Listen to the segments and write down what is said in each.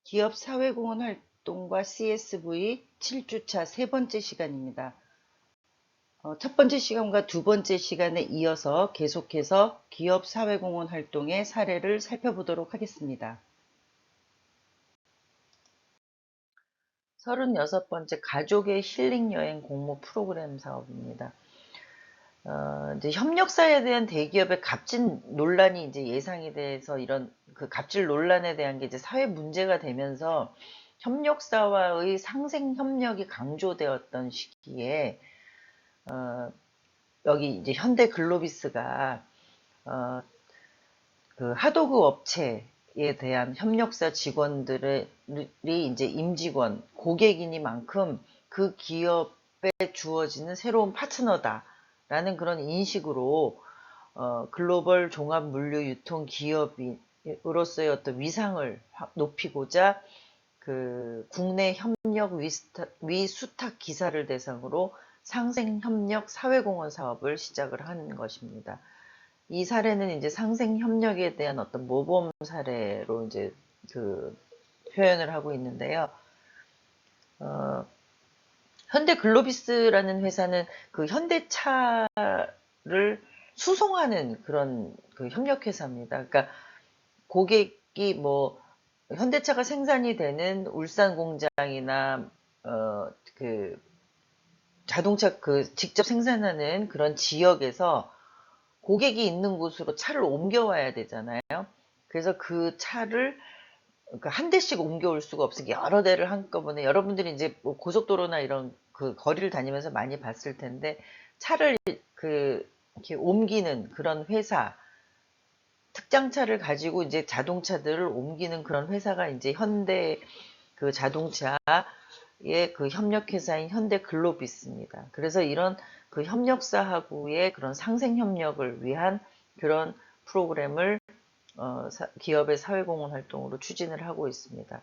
기업 사회공헌 활동과 CSV 7주차 세 번째 시간입니다. 첫 번째 시간과 두 번째 시간에 이어서 계속해서 기업 사회공헌 활동의 사례를 살펴보도록 하겠습니다. 36번째 가족의 힐링 여행 공모 프로그램 사업입니다. 이제 협력사에 대한 대기업의 갑질 논란이 이제 예상이 돼서 이런 그 갑질 논란에 대한 게 이제 사회 문제가 되면서 협력사와의 상생 협력이 강조되었던 시기에 여기 이제 현대 글로비스가 그 하도급 업체에 대한 협력사 직원들이 이제 임직원, 고객이니만큼 그 기업에 주어지는 새로운 파트너다라는 그런 인식으로 글로벌 종합 물류 유통 기업으로서의 어떤 위상을 높이고자 그 국내 협력 위수탁 기사를 대상으로 상생협력 사회공헌 사업을 시작을 하는 것입니다. 이 사례는 이제 상생협력에 대한 어떤 모범 사례로 이제 그 표현을 하고 있는데요. 현대 글로비스라는 회사는 그 현대차를 수송하는 그런 그 협력회사입니다. 그러니까 고객이 뭐 현대차가 생산이 되는 울산 공장이나 그 자동차 그 직접 생산하는 그런 지역에서 고객이 있는 곳으로 차를 옮겨와야 되잖아요. 그래서 그 차를 그러니까 한 대씩 옮겨올 수가 없으니까 여러 대를 한꺼번에 여러분들이 이제 뭐 고속도로나 이런 그 거리를 다니면서 많이 봤을 텐데 차를 그 이렇게 옮기는 그런 회사 특장차를 가지고 이제 자동차들을 옮기는 그런 회사가 이제 현대 그 자동차의 그 협력회사인 현대 글로비스입니다. 그래서 이런 그 협력사하고의 그런 상생 협력을 위한 그런 프로그램을 기업의 사회공헌 활동으로 추진을 하고 있습니다.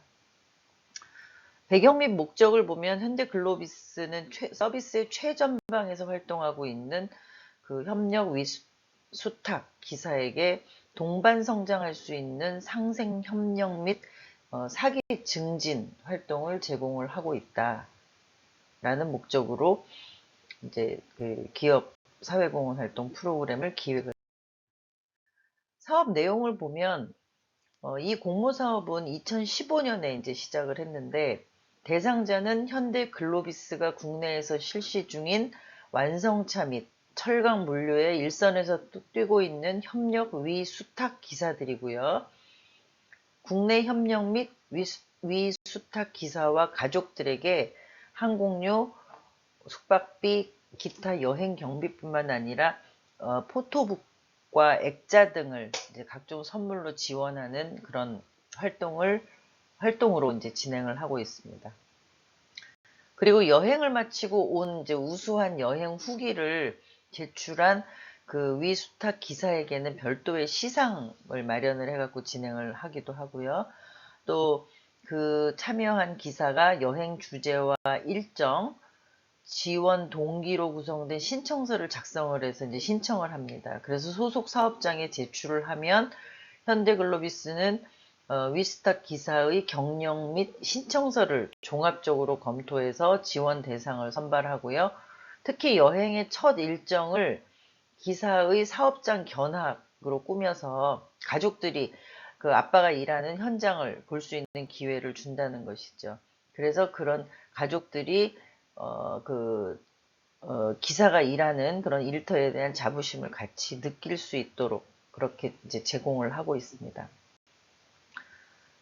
배경 및 목적을 보면 현대 글로비스는 서비스의 최전방에서 활동하고 있는 그 협력 위수탁 기사에게 동반 성장할 수 있는 상생 협력 및 사기 증진 활동을 제공을 하고 있다라는 목적으로 이제 그 기업 사회공헌 활동 프로그램을 기획을. 사업 내용을 보면 이 공모 사업은 2015년에 이제 시작을 했는데 대상자는 현대 글로비스가 국내에서 실시 중인 완성차 및 철강 물류의 일선에서 뛰고 있는 협력 위수탁 기사들이고요. 국내 협력 및 위수탁 기사와 가족들에게 항공료, 숙박비, 기타 여행 경비뿐만 아니라 포토북과 액자 등을 이제 각종 선물로 지원하는 그런 활동으로 이제 진행을 하고 있습니다. 그리고 여행을 마치고 온 이제 우수한 여행 후기를 제출한 그 위수탁 기사에게는 별도의 시상을 마련을 해갖고 진행을 하기도 하고요. 또 그 참여한 기사가 여행 주제와 일정, 지원 동기로 구성된 신청서를 작성을 해서 이제 신청을 합니다. 그래서 소속 사업장에 제출을 하면 현대글로비스는 위스탁 기사의 경력 및 신청서를 종합적으로 검토해서 지원 대상을 선발하고요. 특히 여행의 첫 일정을 기사의 사업장 견학으로 꾸며서 가족들이 그 아빠가 일하는 현장을 볼 수 있는 기회를 준다는 것이죠. 그래서 그런 가족들이 기사가 일하는 그런 일터에 대한 자부심을 같이 느낄 수 있도록 그렇게 이제 제공을 하고 있습니다.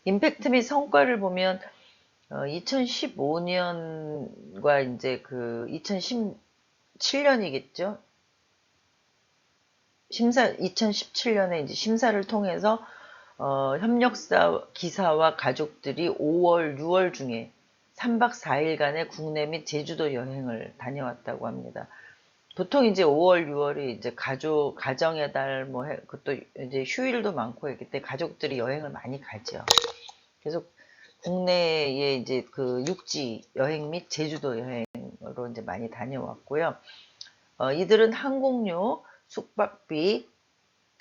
임팩트 및 성과를 보면 2015년과 이제 그 2017년이겠죠. 2017년에 이제 심사를 통해서 협력사 기사와 가족들이 5월, 6월 중에 3박 4일간의 국내 및 제주도 여행을 다녀왔다고 합니다. 보통 이제 5월, 6월이 이제 가정의 달, 뭐, 그것도 이제 휴일도 많고 했기 때문에 가족들이 여행을 많이 가죠. 그래서 국내에 이제 그 육지 여행 및 제주도 여행으로 이제 많이 다녀왔고요. 이들은 항공료, 숙박비,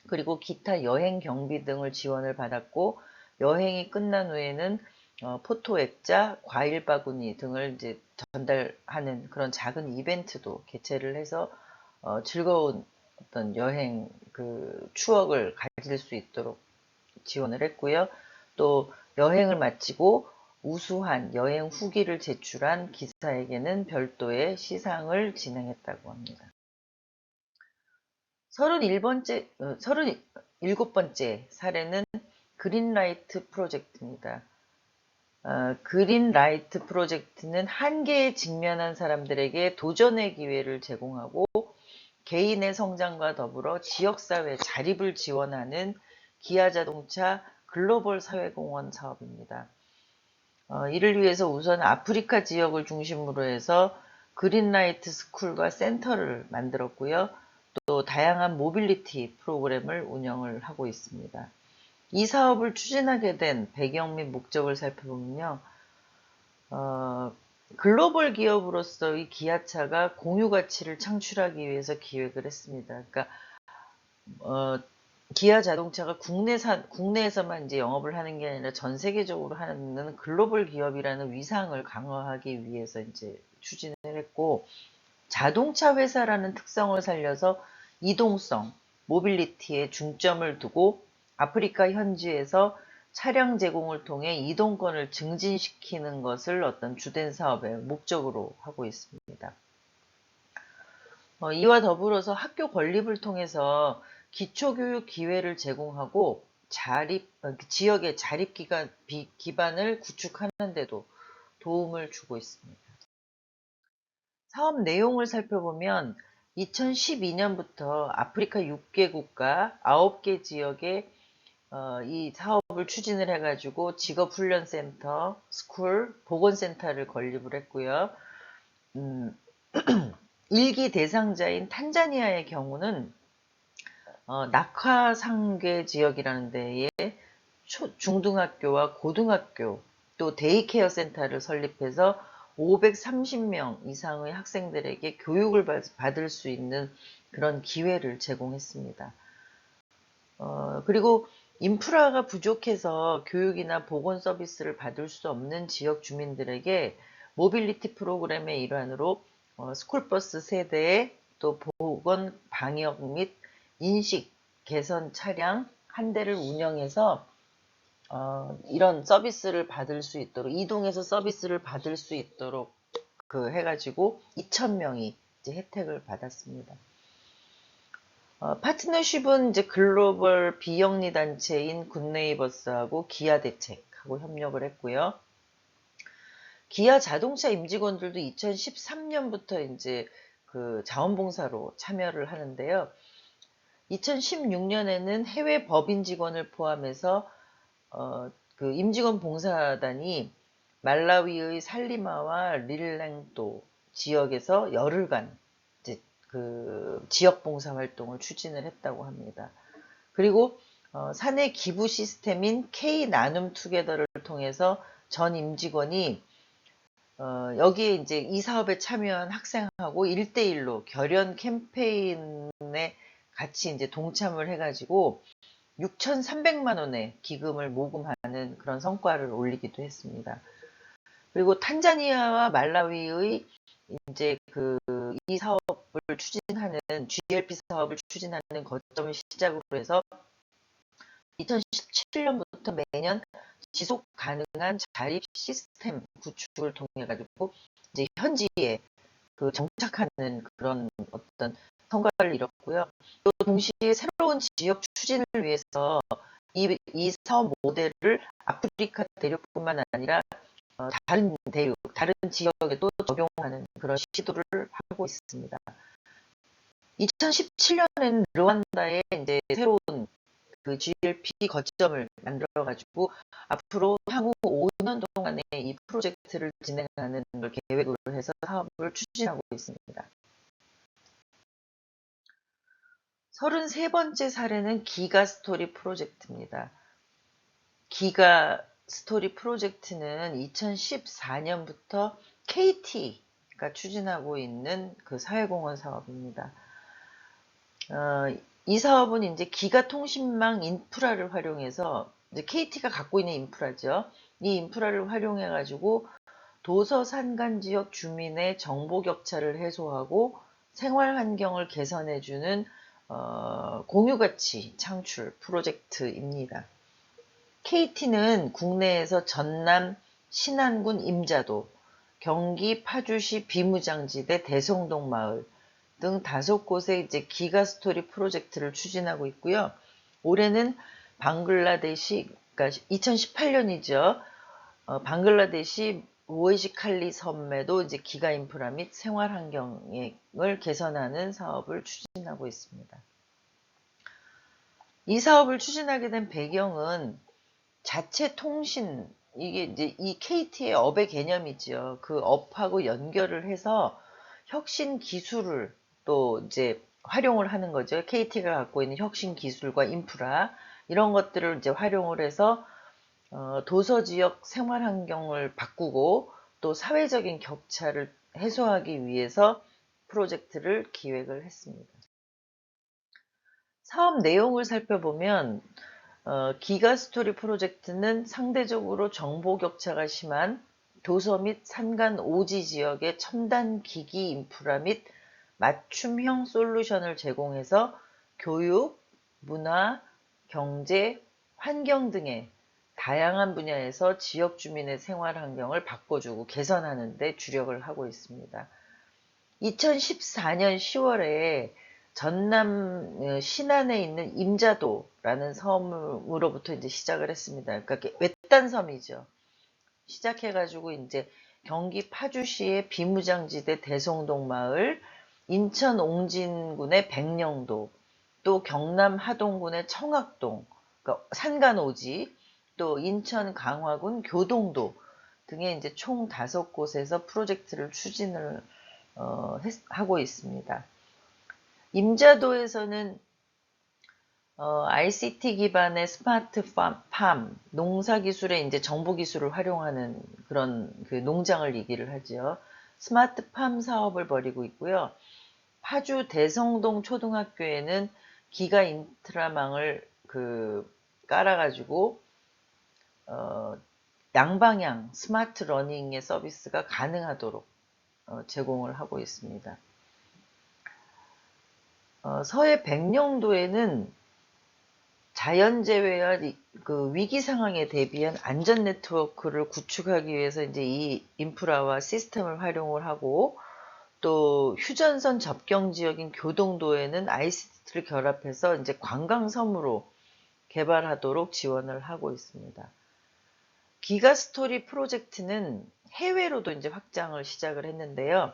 그리고 기타 여행 경비 등을 지원을 받았고, 여행이 끝난 후에는 포토 액자, 과일 바구니 등을 이제 전달하는 그런 작은 이벤트도 개최를 해서 즐거운 어떤 여행 그 추억을 가질 수 있도록 지원을 했고요. 또 여행을 마치고 우수한 여행 후기를 제출한 기사에게는 별도의 시상을 진행했다고 합니다. 37번째 사례는 그린라이트 프로젝트입니다. 그린라이트 프로젝트는 한계에 직면한 사람들에게 도전의 기회를 제공하고 개인의 성장과 더불어 지역사회 자립을 지원하는 기아자동차 글로벌 사회공헌 사업입니다. 이를 위해서 우선 아프리카 지역을 중심으로 해서 그린라이트 스쿨과 센터를 만들었고요. 또 다양한 모빌리티 프로그램을 운영을 하고 있습니다. 이 사업을 추진하게 된 배경 및 목적을 살펴보면요. 글로벌 기업으로서의 기아차가 공유 가치를 창출하기 위해서 기획을 했습니다. 그러니까 기아 자동차가 국내에서만 이제 영업을 하는 게 아니라 전 세계적으로 하는 글로벌 기업이라는 위상을 강화하기 위해서 이제 추진을 했고, 자동차 회사라는 특성을 살려서 이동성, 모빌리티에 중점을 두고 아프리카 현지에서 차량 제공을 통해 이동권을 증진시키는 것을 어떤 주된 사업의 목적으로 하고 있습니다. 이와 더불어서 학교 건립을 통해서 기초교육 기회를 제공하고 지역의 자립 기반을 구축하는 데도 도움을 주고 있습니다. 사업 내용을 살펴보면 2012년부터 아프리카 6개국과 9개 지역에 이 사업을 추진을 해가지고 직업훈련센터, 스쿨, 보건센터를 건립을 했고요. 1기 대상자인 탄자니아의 경우는 낙하상계 지역이라는 데에 중등학교와 고등학교 또 데이케어 센터를 설립해서 530명 이상의 학생들에게 교육을 받을 수 있는 그런 기회를 제공했습니다. 그리고 인프라가 부족해서 교육이나 보건 서비스를 받을 수 없는 지역 주민들에게 모빌리티 프로그램의 일환으로 스쿨버스 세대에 또 보건 방역 및 인식 개선 차량 한 대를 운영해서 이런 서비스를 받을 수 있도록 이동해서 서비스를 받을 수 있도록 해가지고 2,000명이 이제 혜택을 받았습니다. 파트너십은 이제 글로벌 비영리 단체인 굿네이버스하고 기아 대책하고 협력을 했고요. 기아 자동차 임직원들도 2013년부터 이제 그 자원봉사로 참여를 하는데요. 2016년에는 해외 법인 직원을 포함해서 그 임직원 봉사단이 말라위의 살리마와 릴랭도 지역에서 열흘간 이제 그 지역 봉사 활동을 추진을 했다고 합니다. 그리고 사내 기부 시스템인 K 나눔 투게더를 통해서 전 임직원이 여기에 이제 이 사업에 참여한 학생하고 1대1로 결연 캠페인에 같이 이제 동참을 해가지고 6,300만 원의 기금을 모금하는 그런 성과를 올리기도 했습니다. 그리고 탄자니아와 말라위의 이제 이 사업을 추진하는 GLP 사업을 추진하는 거점을 시작으로 해서 2017년부터 매년 지속 가능한 자립 시스템 구축을 통해 가지고 이제 현지에 정착하는 그런 어떤 성과를 이뤘고요. 또 동시에 새로운 지역 추진을 위해서 이 사업 모델을 아프리카 대륙뿐만 아니라 다른 대륙, 다른 지역에도 적용하는 그런 시도를 하고 있습니다. 2017년에는 르완다에 이제 새로운 그 GLP 거점을 만들어가지고 앞으로 향후 5년 동안에 이 프로젝트를 진행하는 걸 계획으로 해서 사업을 추진하고 있습니다. 33번째 사례는 기가 스토리 프로젝트입니다. 기가 스토리 프로젝트는 2014년부터 KT가 추진하고 있는 그 사회공헌 사업입니다. 이 사업은 이제 기가 통신망 인프라를 활용해서 이제 KT가 갖고 있는 인프라죠. 이 인프라를 활용해 가지고 도서 산간 지역 주민의 정보 격차를 해소하고 생활 환경을 개선해 주는 공유 가치 창출 프로젝트입니다. KT는 국내에서 전남 신안군 임자도, 경기 파주시 비무장지대 대성동 마을 등 5곳의 이제 기가스토리 프로젝트를 추진하고 있고요. 올해는 방글라데시, 그러니까 2018년이죠. 방글라데시 모에시칼리 섬에도 이제 기가 인프라 및 생활 환경을 개선하는 사업을 추진하고 있습니다. 이 사업을 추진하게 된 배경은 자체 통신, 이게 이제 이 KT의 업의 개념이죠. 그 업하고 연결을 해서 혁신 기술을 또 이제 활용을 하는 거죠. KT가 갖고 있는 혁신 기술과 인프라, 이런 것들을 이제 활용을 해서 도서 지역 생활 환경을 바꾸고 또 사회적인 격차를 해소하기 위해서 프로젝트를 기획을 했습니다. 사업 내용을 살펴보면 기가스토리 프로젝트는 상대적으로 정보 격차가 심한 도서 및 산간 오지 지역의 첨단 기기 인프라 및 맞춤형 솔루션을 제공해서 교육, 문화, 경제, 환경 등의 다양한 분야에서 지역 주민의 생활 환경을 바꿔주고 개선하는 데 주력을 하고 있습니다. 2014년 10월에 전남 신안에 있는 임자도라는 섬으로부터 이제 시작을 했습니다. 그러니까 외딴 섬이죠. 시작해가지고 이제 경기 파주시의 비무장지대 대성동 마을, 인천 옹진군의 백령도, 또 경남 하동군의 청학동, 그러니까 산간오지, 또 인천 강화군 교동도 등의 이제 총 5곳에서 프로젝트를 추진을 하고 있습니다. 임자도에서는 ICT 기반의 스마트 팜, 농사 기술의 이제 정보 기술을 활용하는 그런 그 농장을 얘기를 하죠. 스마트 팜 사업을 벌이고 있고요. 파주 대성동 초등학교에는 기가 인트라망을 깔아가지고 양방향 스마트 러닝의 서비스가 가능하도록 제공을 하고 있습니다. 서해 백령도에는 자연재해와 그 위기 상황에 대비한 안전 네트워크를 구축하기 위해서 이제 이 인프라와 시스템을 활용을 하고, 또 휴전선 접경 지역인 교동도에는 ICT를 결합해서 이제 관광섬으로 개발하도록 지원을 하고 있습니다. 기가스토리 프로젝트는 해외로도 이제 확장을 시작을 했는데요.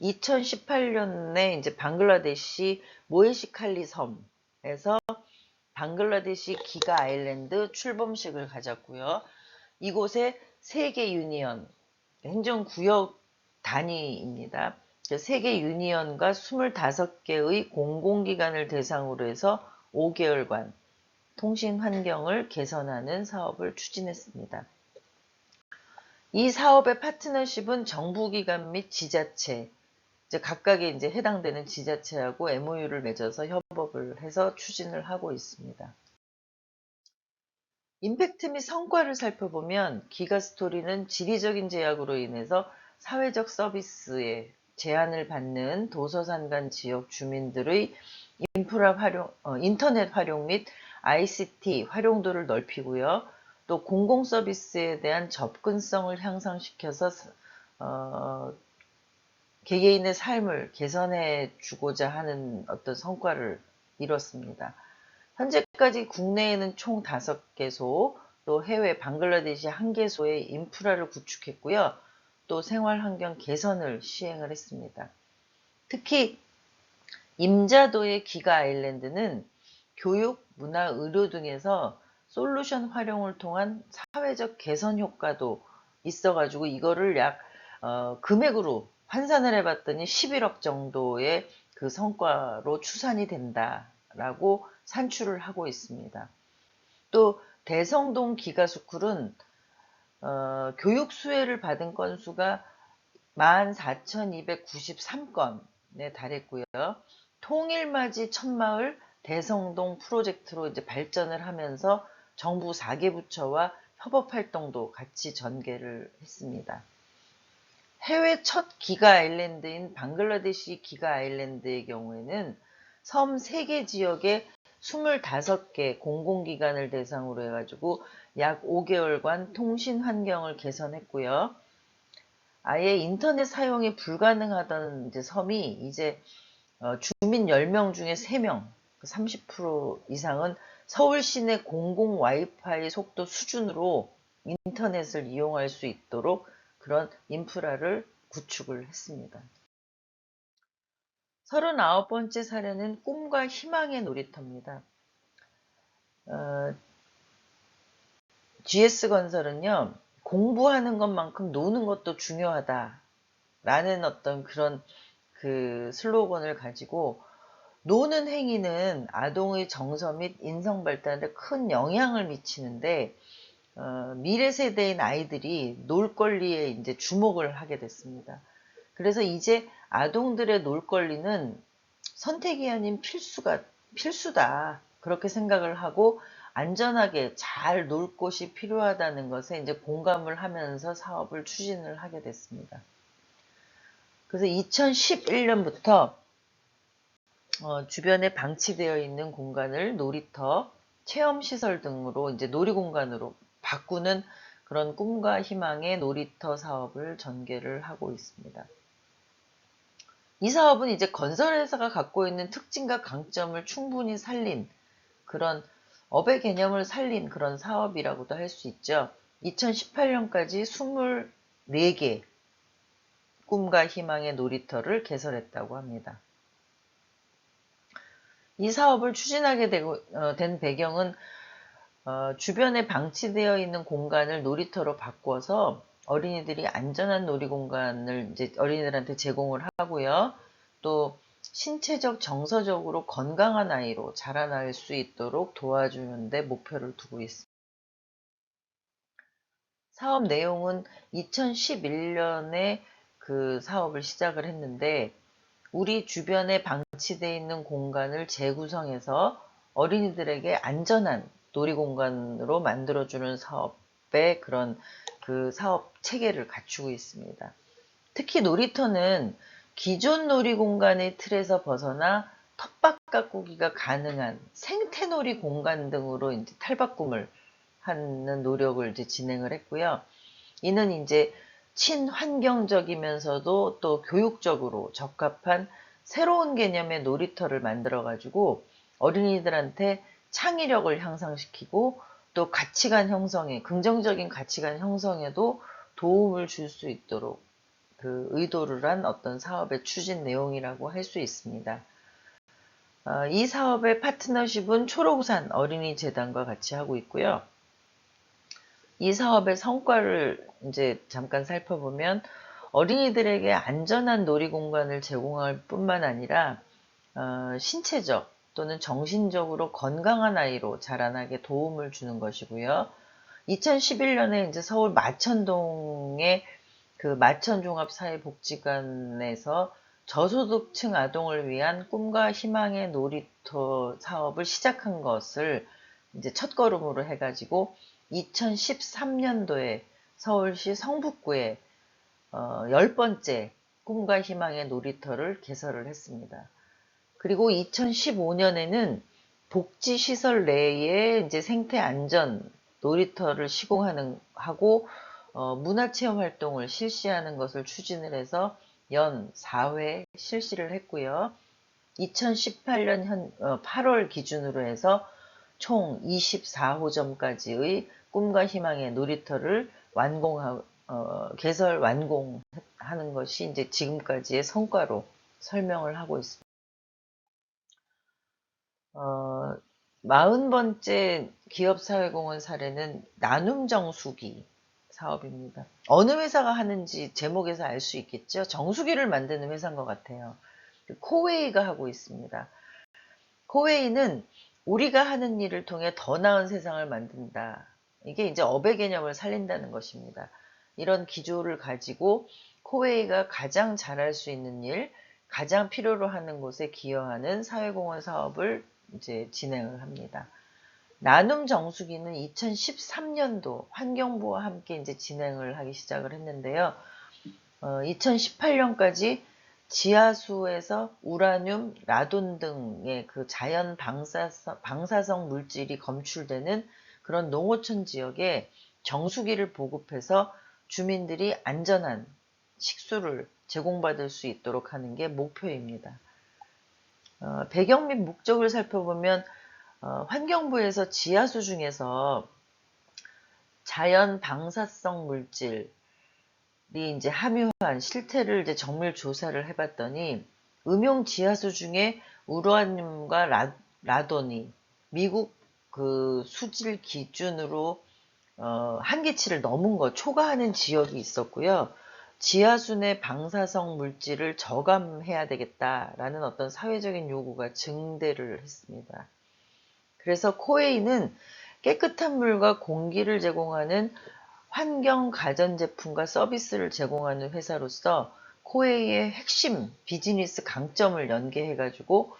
2018년에 이제 방글라데시 모에시칼리 섬에서 방글라데시 기가 아일랜드 출범식을 가졌고요. 이곳에 세계 유니언, 행정구역 단위입니다. 세계 유니언과 25개의 공공기관을 대상으로 해서 5개월간 통신 환경을 개선하는 사업을 추진했습니다. 이 사업의 파트너십은 정부기관 및 지자체, 이제 각각의 이제 해당되는 지자체하고 MOU를 맺어서 협업을 해서 추진을 하고 있습니다. 임팩트 및 성과를 살펴보면 기가스토리는 지리적인 제약으로 인해서 사회적 서비스에 제한을 받는 도서산간 지역 주민들의 인터넷 활용 및 ICT 활용도를 넓히고요. 또 공공 서비스에 대한 접근성을 향상시켜서 개개인의 삶을 개선해 주고자 하는 어떤 성과를 이뤘습니다. 현재까지 국내에는 총 5개소, 또 해외 방글라데시 1개소의 인프라를 구축했고요. 또 생활환경 개선을 시행을 했습니다. 특히 임자도의 기가 아일랜드는 교육, 문화, 의료 등에서 솔루션 활용을 통한 사회적 개선 효과도 있어가지고 이거를 약 금액으로 환산을 해봤더니 11억 정도의 그 성과로 추산이 된다라고 산출을 하고 있습니다. 또 대성동 기가스쿨은 교육 수혜를 받은 건수가 14,293건에 달했고요. 통일맞이 첫마을 대성동 프로젝트로 이제 발전을 하면서 정부 4개 부처와 협업 활동도 같이 전개를 했습니다. 해외 첫 기가 아일랜드인 방글라데시 기가 아일랜드의 경우에는 섬 3개 지역에 25개 공공기관을 대상으로 해가지고 약 5개월간 통신 환경을 개선했고요. 아예 인터넷 사용이 불가능하던 이제 섬이 이제 주민 10명 중에 3명, 30% 이상은 서울 시내 공공 와이파이 속도 수준으로 인터넷을 이용할 수 있도록 그런 인프라를 구축을 했습니다. 39번째 사례는 꿈과 희망의 놀이터입니다. GS건설은요, 공부하는 것만큼 노는 것도 중요하다라는 어떤 그런 그 슬로건을 가지고 노는 행위는 아동의 정서 및 인성 발달에 큰 영향을 미치는데 미래 세대인 아이들이 놀 권리에 이제 주목을 하게 됐습니다. 그래서 이제 아동들의 놀 권리는 선택이 아닌 필수다. 그렇게 생각을 하고 안전하게 잘 놀 곳이 필요하다는 것에 이제 공감을 하면서 사업을 추진을 하게 됐습니다. 그래서 2011년부터 주변에 방치되어 있는 공간을 놀이터, 체험시설 등으로 이제 놀이공간으로 바꾸는 그런 꿈과 희망의 놀이터 사업을 전개를 하고 있습니다. 이 사업은 이제 건설회사가 갖고 있는 특징과 강점을 충분히 살린 그런 업의 개념을 살린 그런 사업이라고도 할 수 있죠. 2018년까지 24개 꿈과 희망의 놀이터를 개설했다고 합니다. 이 사업을 추진하게 된 배경은 주변에 방치되어 있는 공간을 놀이터로 바꿔서 어린이들이 안전한 놀이공간을 이제 어린이들한테 제공을 하고요. 또 신체적, 정서적으로 건강한 아이로 자라날 수 있도록 도와주는 데 목표를 두고 있습니다. 사업 내용은 2011년에 그 사업을 시작을 했는데 우리 주변에 방치되어 있는 공간을 재구성해서 어린이들에게 안전한 놀이공간으로 만들어주는 사업의 그런 그 사업 체계를 갖추고 있습니다. 특히 놀이터는 기존 놀이공간의 틀에서 벗어나 텃밭 가꾸기가 가능한 생태놀이 공간 등으로 이제 탈바꿈을 하는 노력을 이제 진행을 했고요. 이는 이제 친환경적이면서도 또 교육적으로 적합한 새로운 개념의 놀이터를 만들어 가지고 어린이들한테 창의력을 향상시키고 또 가치관 형성에 긍정적인 가치관 형성에도 도움을 줄 수 있도록 그 의도를 한 어떤 사업의 추진 내용이라고 할 수 있습니다. 이 사업의 파트너십은 초록우산 어린이재단과 같이 하고 있고요. 이 사업의 성과를 이제 잠깐 살펴보면 어린이들에게 안전한 놀이공간을 제공할 뿐만 아니라 신체적 또는 정신적으로 건강한 아이로 자라나게 도움을 주는 것이고요. 2011년에 이제 서울 마천동의 그 마천종합사회복지관에서 저소득층 아동을 위한 꿈과 희망의 놀이터 사업을 시작한 것을 이제 첫걸음으로 해가지고 2013년도에 서울시 성북구에 10번째 꿈과 희망의 놀이터를 개설을 했습니다. 그리고 2015년에는 복지시설 내에 이제 생태안전 놀이터를 시공하고 문화체험 활동을 실시하는 것을 추진을 해서 연 4회 실시를 했고요. 2018년 8월 기준으로 해서 총 24호점까지의 꿈과 희망의 놀이터를 개설 완공하는 것이 이제 지금까지의 성과로 설명을 하고 있습니다. 40번째 기업사회공헌 사례는 나눔정수기 사업입니다. 어느 회사가 하는지 제목에서 알 수 있겠죠? 정수기를 만드는 회사인 것 같아요. 코웨이가 하고 있습니다. 코웨이는 우리가 하는 일을 통해 더 나은 세상을 만든다. 이게 이제 업의 개념을 살린다는 것입니다. 이런 기조를 가지고 코웨이가 가장 잘할 수 있는 일, 가장 필요로 하는 곳에 기여하는 사회공헌 사업을 이제 진행을 합니다. 나눔 정수기는 2013년도 환경부와 함께 이제 진행을 하기 시작을 했는데요. 2018년까지 지하수에서 우라늄, 라돈 등의 그 자연 방사성 물질이 검출되는 그런 농어촌 지역에 정수기를 보급해서 주민들이 안전한 식수를 제공받을 수 있도록 하는 게 목표입니다. 배경 및 목적을 살펴보면 환경부에서 지하수 중에서 자연 방사성 물질이 이제 함유한 실태를 이제 정밀 조사를 해봤더니 음용 지하수 중에 우라늄과 라돈이 미국 그 수질 기준으로 한계치를 넘은 거 초과하는 지역이 있었고요. 지하수 내 방사성 물질을 저감해야 되겠다라는 어떤 사회적인 요구가 증대를 했습니다. 그래서 코웨이는 깨끗한 물과 공기를 제공하는 환경 가전제품과 서비스를 제공하는 회사로서 코웨이의 핵심 비즈니스 강점을 연계해가지고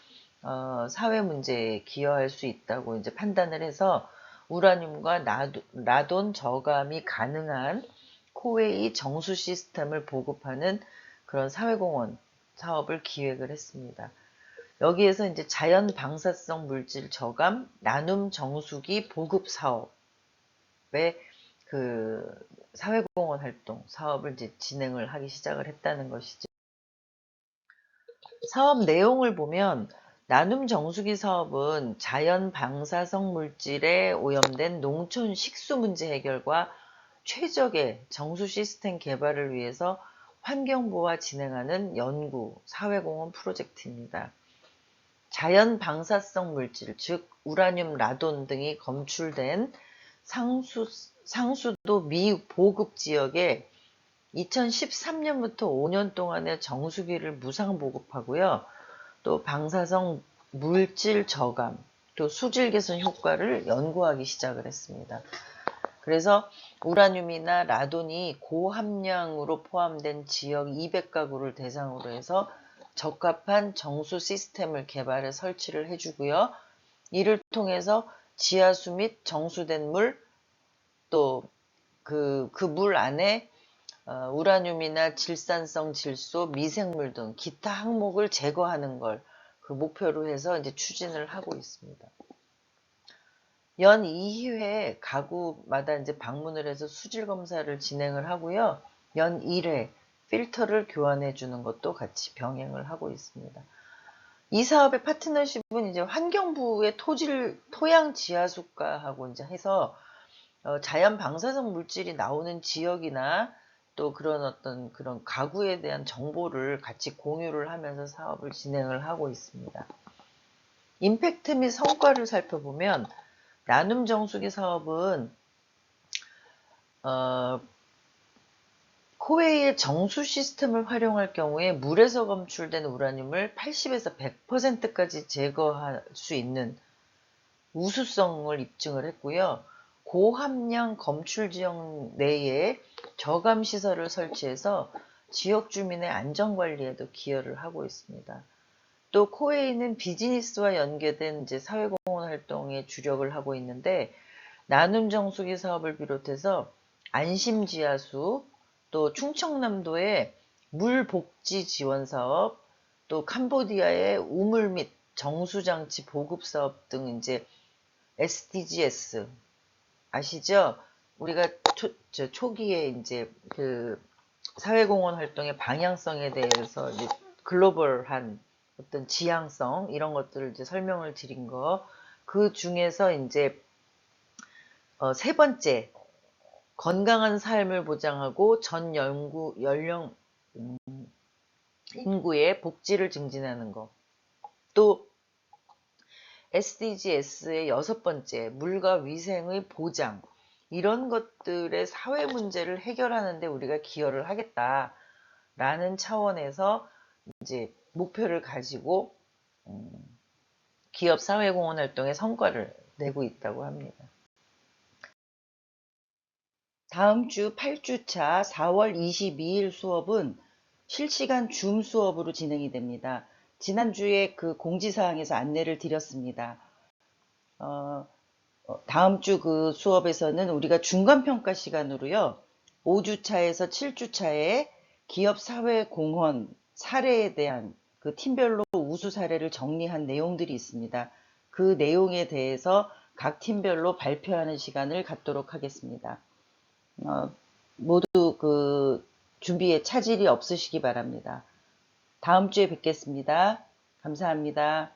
사회 문제에 기여할 수 있다고 이제 판단을 해서 우라늄과 라돈 저감이 가능한 코웨이 정수 시스템을 보급하는 그런 사회공헌 사업을 기획을 했습니다. 여기에서 이제 자연 방사성 물질 저감, 나눔 정수기 보급 사업의 그 사회공헌 활동 사업을 이제 진행을 하기 시작을 했다는 것이죠. 사업 내용을 보면 나눔 정수기 사업은 자연 방사성 물질에 오염된 농촌 식수 문제 해결과 최적의 정수 시스템 개발을 위해서 환경부와 진행하는 연구 사회공헌 프로젝트입니다. 자연 방사성 물질, 즉 우라늄, 라돈 등이 검출된 상수도 미보급 지역에 2013년부터 5년 동안의 정수기를 무상 보급하고요. 또 방사성 물질 저감, 또 수질 개선 효과를 연구하기 시작을 했습니다. 그래서 우라늄이나 라돈이 고함량으로 포함된 지역 200가구를 대상으로 해서 적합한 정수 시스템을 개발해 설치를 해주고요. 이를 통해서 지하수 및 정수된 물, 또 그 물 안에 우라늄이나 질산성 질소, 미생물 등 기타 항목을 제거하는 걸 그 목표로 해서 이제 추진을 하고 있습니다. 연 2회 가구마다 이제 방문을 해서 수질 검사를 진행을 하고요. 연 1회 필터를 교환해 주는 것도 같이 병행을 하고 있습니다. 이 사업의 파트너십은 이제 환경부의 토양 지하수과하고 이제 해서 자연 방사성 물질이 나오는 지역이나 또 그런 가구에 대한 정보를 같이 공유를 하면서 사업을 진행을 하고 있습니다. 임팩트 및 성과를 살펴보면 나눔 정수기 사업은 코웨이의 정수 시스템을 활용할 경우에 물에서 검출된 우라늄을 80에서 100%까지 제거할 수 있는 우수성을 입증을 했고요. 고함량 검출 지역 내에 저감 시설을 설치해서 지역 주민의 안전관리에도 기여를 하고 있습니다. 또 코웨이는 비즈니스와 연계된 이제 사회공헌 활동에 주력을 하고 있는데 나눔 정수기 사업을 비롯해서 안심지하수, 또 충청남도의 물복지 지원 사업, 또 캄보디아의 우물 및 정수장치 보급 사업 등 이제 SDGs 아시죠? 우리가 초기에 이제 그 사회공헌 활동의 방향성에 대해서 이제 글로벌한 어떤 지향성 이런 것들을 이제 설명을 드린 거, 그 중에서 이제 세 번째 건강한 삶을 보장하고 전 연령 인구의 복지를 증진하는 것, 또 SDGs의 여섯 번째 물과 위생의 보장, 이런 것들의 사회 문제를 해결하는 데 우리가 기여를 하겠다라는 차원에서 이제 목표를 가지고 기업 사회공헌 활동의 성과를 내고 있다고 합니다. 다음 주 8주차 4월 22일 수업은 실시간 줌 수업으로 진행이 됩니다. 지난주에 그 공지사항에서 안내를 드렸습니다. 다음 주 그 수업에서는 우리가 중간평가 시간으로요. 5주차에서 7주차에 기업 사회 공헌 사례에 대한 그 팀별로 우수 사례를 정리한 내용들이 있습니다. 그 내용에 대해서 각 팀별로 발표하는 시간을 갖도록 하겠습니다. 모두 그 준비에 차질이 없으시기 바랍니다. 다음 주에 뵙겠습니다. 감사합니다.